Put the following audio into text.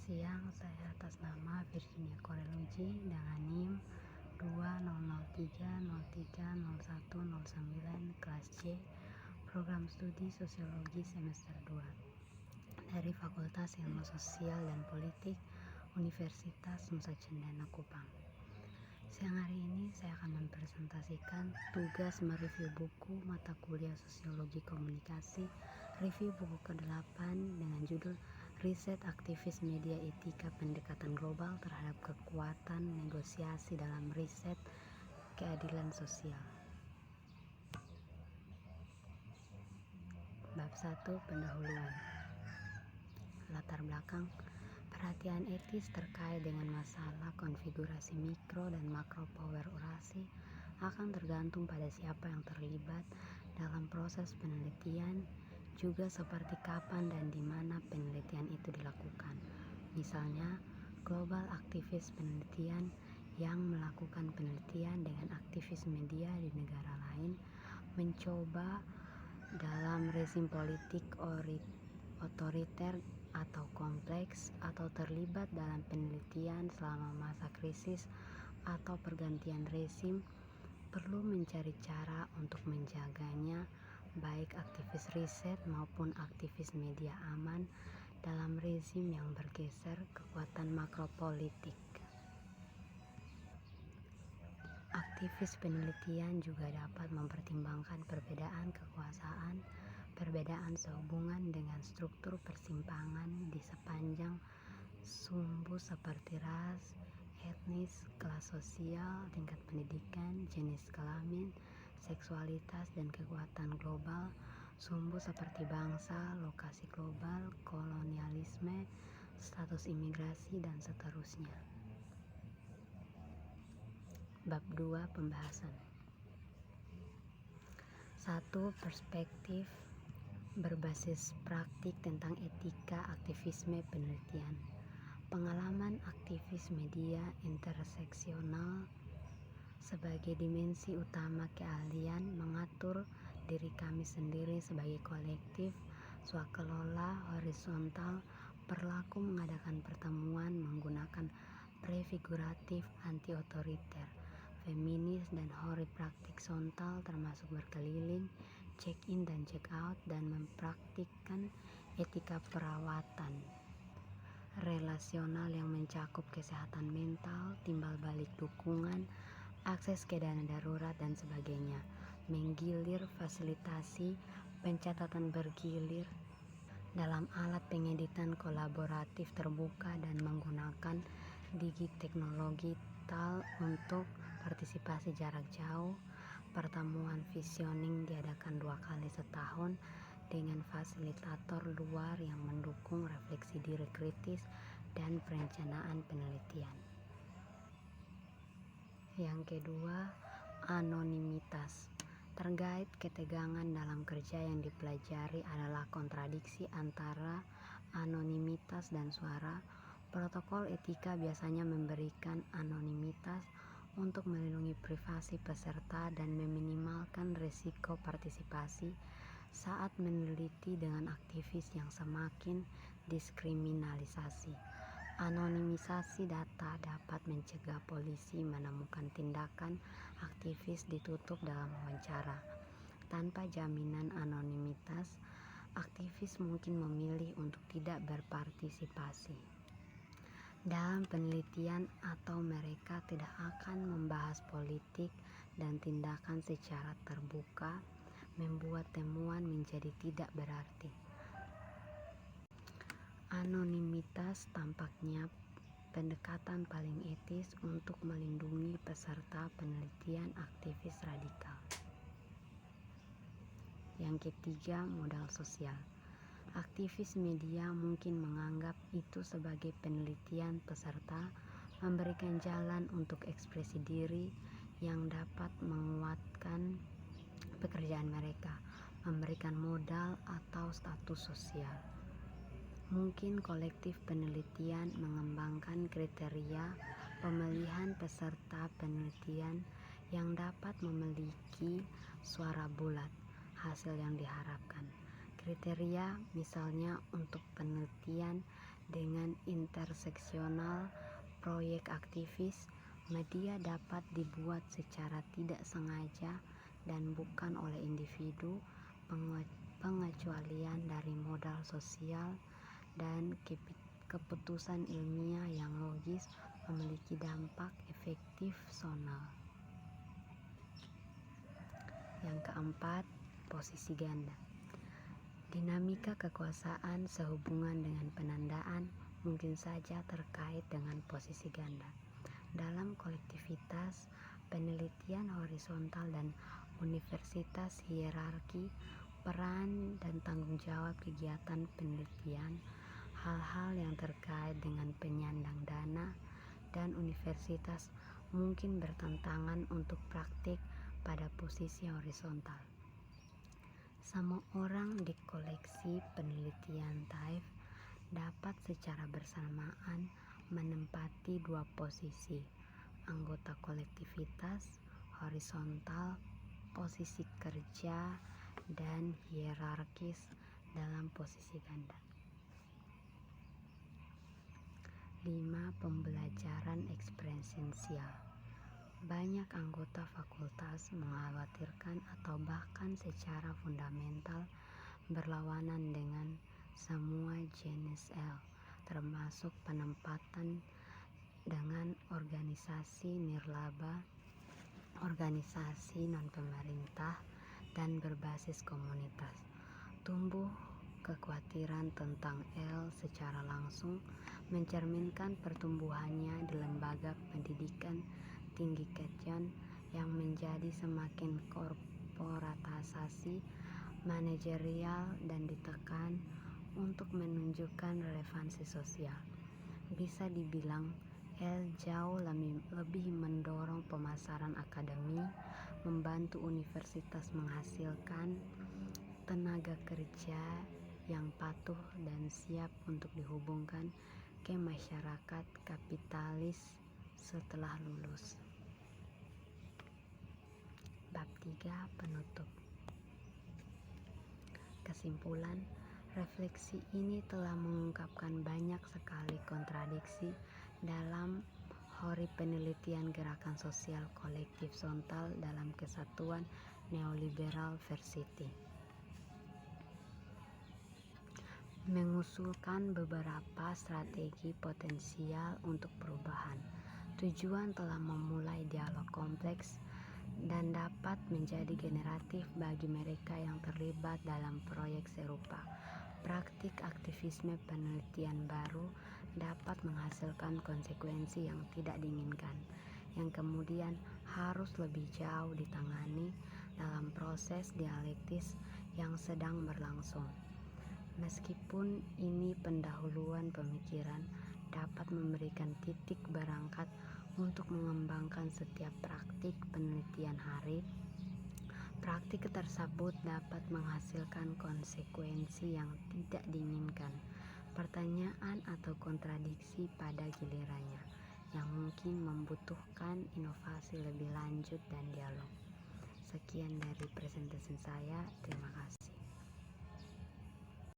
Siang, saya atas nama Virginia Koreluji dengan NIM 2003030109 kelas C, program studi Sosiologi semester 2 dari Fakultas Ilmu Sosial dan Politik Universitas Nusa Cendana Kupang. Siang hari ini saya akan mempresentasikan tugas mereview buku mata kuliah Sosiologi Komunikasi, review buku ke-8 dengan judul Riset Aktivis Media Etika Pendekatan Global terhadap Kekuatan Negosiasi dalam Riset Keadilan Sosial. Bab 1, Pendahuluan. Latar belakang. Perhatian etis terkait dengan masalah konfigurasi mikro dan makro power orasi akan tergantung pada siapa yang terlibat dalam proses penelitian, juga seperti kapan dan di mana penelitian itu dilakukan. Misalnya, global aktivis penelitian yang melakukan penelitian dengan aktivis media di negara lain mencoba dalam rezim politik otoriter atau kompleks, atau terlibat dalam penelitian selama masa krisis atau pergantian rezim, perlu mencari cara untuk menjaganya, baik aktivis riset maupun aktivis media aman dalam rezim yang bergeser kekuatan makropolitik. Aktivis penelitian juga dapat mempertimbangkan perbedaan kekuasaan, perbedaan sehubungan dengan struktur persimpangan di sepanjang sumbu seperti ras, etnis, kelas sosial, tingkat pendidikan, jenis kelamin, seksualitas, dan kekuatan global, sumbu seperti bangsa, lokasi global, kolonialisme, status imigrasi, dan seterusnya. Bab 2, Pembahasan. 1. Perspektif berbasis praktik tentang etika aktivisme penelitian. Pengalaman aktivis media interseksional sebagai dimensi utama keahlian mengatur diri kami sendiri sebagai kolektif, swakelola, horizontal, berlaku mengadakan pertemuan menggunakan prefiguratif anti-otoriter, feminis, dan horizontal termasuk berkeliling, check-in dan check-out, dan mempraktikkan etika perawatan relasional yang mencakup kesehatan mental, timbal balik dukungan, akses ke dana darurat, dan sebagainya, menggilir fasilitasi, pencatatan bergilir dalam alat pengeditan kolaboratif terbuka, dan menggunakan digiteknologi untuk partisipasi jarak jauh. Pertemuan visioning diadakan 2 kali setahun dengan fasilitator luar yang mendukung refleksi diri kritis dan perencanaan penelitian. Yang kedua, anonimitas. Terkait ketegangan dalam kerja yang dipelajari adalah kontradiksi antara anonimitas dan suara. Protokol etika biasanya memberikan anonimitas untuk melindungi privasi peserta dan meminimalkan risiko partisipasi saat meneliti dengan aktivis yang semakin diskriminalisasi. Anonimisasi data dapat mencegah polisi menemukan tindakan aktivis ditutup dalam wawancara. Tanpa jaminan anonimitas, aktivis mungkin memilih untuk tidak berpartisipasi dalam penelitian, atau mereka tidak akan membahas politik dan tindakan secara terbuka, membuat temuan menjadi tidak berarti. Anonimitas tampaknya pendekatan paling etis untuk melindungi peserta penelitian aktivis radikal. Yang ketiga, modal sosial. Aktivis media mungkin menganggap itu sebagai penelitian peserta, memberikan jalan untuk ekspresi diri yang dapat menguatkan pekerjaan mereka, memberikan modal atau status sosial. Mungkin kolektif penelitian mengembangkan kriteria pemilihan peserta penelitian yang dapat memiliki suara bulat, hasil yang diharapkan. Kriteria misalnya untuk penelitian Dengan interseksional proyek aktivis, media dapat dibuat secara tidak sengaja dan bukan oleh individu, pengecualian dari modal sosial, dan keputusan ilmiah yang logis memiliki dampak efektif sonal. Yang keempat, posisi ganda. Dinamika kekuasaan sehubungan dengan penandaan mungkin saja terkait dengan posisi ganda. Dalam kolektivitas, penelitian horizontal dan universitas hierarki, peran dan tanggung jawab kegiatan penelitian, hal-hal yang terkait dengan penyandang dana, dan universitas mungkin bertentangan untuk praktik pada posisi horizontal. Semua orang di koleksi penelitian TAIF dapat secara bersamaan menempati dua posisi, anggota kolektivitas, horizontal, posisi kerja, dan hierarkis dalam posisi ganda. 5. Pembelajaran eksponensial. Banyak anggota fakultas mengkhawatirkan atau bahkan secara fundamental berlawanan dengan semua jenis L, termasuk penempatan dengan organisasi nirlaba, organisasi non-pemerintah, dan berbasis komunitas. Tumbuh kekhawatiran tentang L secara langsung mencerminkan pertumbuhannya di lembaga pendidikan tinggi Ketjon yang menjadi semakin korporatisasi, manajerial, dan ditekan untuk menunjukkan relevansi sosial. Bisa dibilang L jauh lebih mendorong pemasaran akademi, membantu universitas menghasilkan tenaga kerja yang patuh dan siap untuk dihubungkan ke masyarakat kapitalis setelah lulus. Bab 3. Penutup. Kesimpulan, refleksi ini telah mengungkapkan banyak sekali kontradiksi dalam hori penelitian gerakan sosial kolektif sontal dalam kesatuan neoliberal versi T. Mengusulkan beberapa strategi potensial untuk perubahan. Tujuan telah memulai dialog kompleks dan dapat menjadi generatif bagi mereka yang terlibat dalam proyek serupa. Praktik aktivisme penelitian baru dapat menghasilkan konsekuensi yang tidak diinginkan, yang kemudian harus lebih jauh ditangani dalam proses dialektis yang sedang berlangsung. Meskipun ini pendahuluan pemikiran dapat memberikan titik berangkat untuk mengembangkan setiap praktik penelitian harif, praktik tersebut dapat menghasilkan konsekuensi yang tidak diinginkan, pertanyaan atau kontradiksi pada gilirannya, yang mungkin membutuhkan inovasi lebih lanjut dan dialog. Sekian dari presentasi saya, terima kasih.